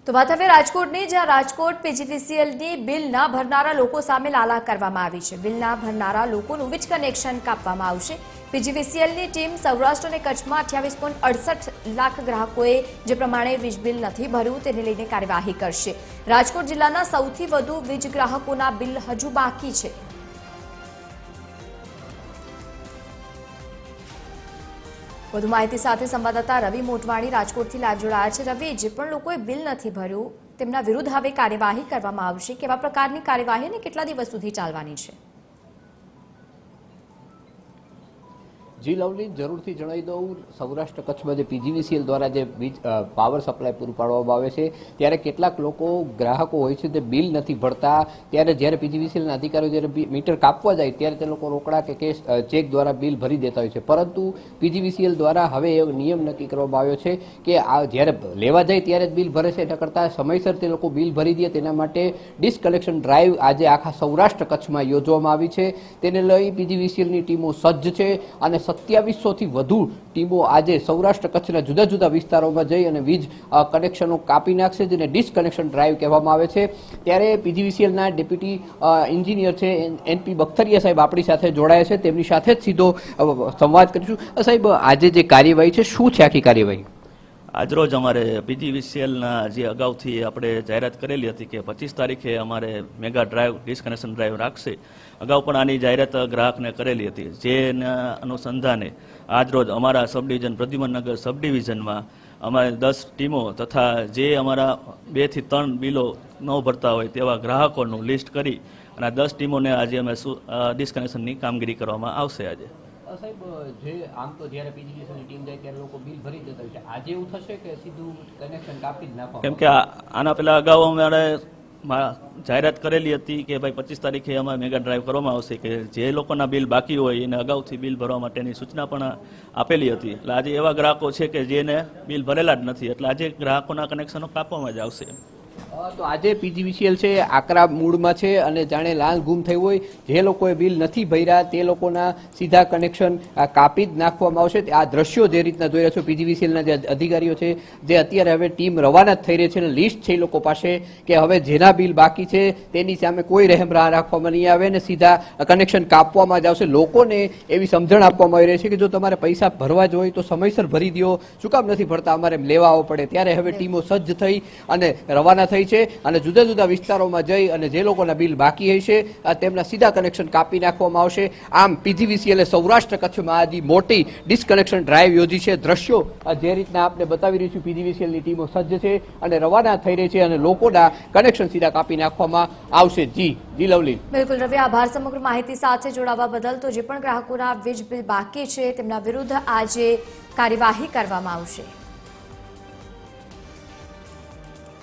તો વાત હવે રાજકોટની, જ્યાં રાજકોટ પીજીવીસીએલની બિલ ન ભરનારા લોકો સામે લાલા કરવામાં આવી છે। બિલ ન ભરનારા લોકોનું વીજ કનેક્શન કાપવામાં આવશે। પીજીવીસીએલની ટીમ સૌરાષ્ટ્ર અને કચ્છમાં 28.68 લાખ ગ્રાહકોએ જે પ્રમાણે વીજ બિલ નથી ભર્યું તેને લઈને કાર્યવાહી કરશે। રાજકોટ જિલ્લાના સૌથી વધુ વીજ ગ્રાહકોના બિલ હજુ બાકી છે। વધુ માહિતી સાથે સંવાદદાતા રવિ મોટવાણી રાજકોટથી લાઈવ જોડાયા છે। રવિ, જે પણ લોકોએ બિલ નથી ભર્યું તેમના વિરુદ્ધ હવે કાર્યવાહી કરવામાં આવશે। કેવા પ્રકારની કાર્યવાહી અને કેટલા દિવસ સુધી ચાલવાની છે? જી લવલી, જરૂરથી જણાવી દઉં, સૌરાષ્ટ્ર કચ્છમાં જે પીજીવીસીએલ દ્વારા જે વીજ પાવર સપ્લાય પૂરું પાડવામાં આવે છે ત્યારે કેટલાક લોકો ગ્રાહકો હોય છે તે બિલ નથી ભરતા। ત્યારે જ્યારે પીજીવીસીએલના અધિકારીઓ જ્યારે મીટર કાપવા જાય ત્યારે તે લોકો રોકડા કે કેશ ચેક દ્વારા બિલ ભરી દેતા હોય છે, પરંતુ પીજીવીસીએલ દ્વારા હવે એવો નિયમ નક્કી કરવામાં આવ્યો છે કે આ જ્યારે લેવા જાય ત્યારે જ બિલ ભરે છે, એના કરતાં સમયસર તે લોકો બિલ ભરી દે તેના માટે ડિસકનેક્શન ડ્રાઈવ આજે આખા સૌરાષ્ટ્ર કચ્છમાં યોજવામાં આવી છે। તેને લઈ પીજીવીસીએલની ટીમો સજ્જ છે અને 2700થી વધુ ટીમો આજે સૌરાષ્ટ્ર કચ્છના જુદા જુદા વિસ્તારોમાં જઈ અને વીજ કનેક્શનો કાપી નાખશે, જેને ડિસકનેક્શન ડ્રાઈવ કહેવામાં આવે છે। ત્યારે પીજીવીસીએલના ડેપ્યુટી એન્જિનિયર છે એનપી બખ્તરિયા સાહેબ આપણી સાથે જોડાયા છે, તેમની સાથે જ સીધો સંવાદ કરીશું। સાહેબ, આજે જે કાર્યવાહી છે શું છે આખી કાર્યવાહી? આજરોજ અમારે પીજીવીસીએલના જે અગાઉથી આપણે જાહેરાત કરેલી હતી કે 25 તારીખે અમારે મેગા ડ્રાઈવ ડિસકનેક્શન ડ્રાઈવ રાખશે। અગાઉ પણ આની જાહેરાત ગ્રાહકને કરેલી હતી, જેના અનુસંધાને આજરોજ અમારા સબ ડિવિઝન પ્રદ્યુમનનગર સબ ડિવિઝનમાં અમારે 10 ટીમો તથા જે અમારા 2 થી 3 બિલો ન ભરતા હોય તેવા ગ્રાહકોનું લિસ્ટ કરી અને આ 10 ટીમોને આજે અમે ડિસકનેક્શનની કામગીરી કરવામાં આવશે। આજે સાહેબ, જે આમ તો જ્યારે પીજીવીસીએલની ટીમ જાય ત્યારે લોકો બિલ ભરી દેતા હોય છે, આજે એવું થશે કે સીધું કનેક્શન કાપી જ નાખવામાં? કેમ કે આના પહેલા અગાઉ અમારે જાહેરાત કરેલી હતી કે ભાઈ 25 તારીખે અમારે મેગા ડ્રાઈવ કરવામાં આવશે, કે જે લોકોના બિલ બાકી હોય એને અગાઉથી બિલ ભરવા માટેની સૂચના પણ આપેલી હતી। એટલે આજે એવા ગ્રાહકો છે કે જેને બિલ ભરેલા જ નથી, એટલે આજે ગ્રાહકોના કનેક્શનો કાપવામાં જ આવશે। તો આજે પીજીવીસીએલ છે આકરા મૂડમાં છે અને જાણે લાલ ગુમ થઈ હોય, જે લોકોએ બિલ નથી ભર્યા તે લોકોના સીધા કનેક્શન કાપી જ નાખવામાં આવશે। આ દ્રશ્યો જે રીતના જોઈ રહ્યા છો, પીજીવીસીએલના જે અધિકારીઓ છે જે અત્યારે હવે ટીમ રવાના જ થઈ રહી છે અને લિસ્ટ છે એ લોકો પાસે કે હવે જેના બિલ બાકી છે તેની સામે કોઈ રહેમ રાખવામાં નહીં આવે ને સીધા કનેક્શન કાપવામાં જ આવશે। લોકોને એવી સમજણ આપવામાં આવી રહી છે કે જો તમારે પૈસા ભરવા જ હોય તો સમયસર ભરી દો, શું કામ નથી ભરતા, અમારે લેવા આવવો પડે। ત્યારે હવે ટીમો સજ્જ થઈ અને રવાના થઈ છે અને જુદા જુદા વિસ્તારોમાં જઈ અને જે લોકોના બિલ બાકી હશે તેમના સીધા કનેક્શન કાપી નાખવામાં આવશે। આમ પીજીવીસીએલે સૌરાષ્ટ્ર કચ્છમાં આજે મોટી ડિસકનેક્શન ડ્રાઈવ યોજી છે। દ્રશ્યો જે રીતના આપણે બતાવી રહ્યું છું, પીજીવીસીએલની ટીમો સજ્જ છે અને રવાના થઈ રહી છે અને લોકોના કનેક્શન સીધા કાપી નાખવામાં આવશે। જી લવલી, બિલકુલ રવિ, આભાર સમગ્ર માહિતી સાથે જોડાવા બદલ। તો જે પણ ગ્રાહકોના વીજ બિલ બાકી છે તેમના વિરુદ્ધ આજે કાર્યવાહી કરવામાં આવશે।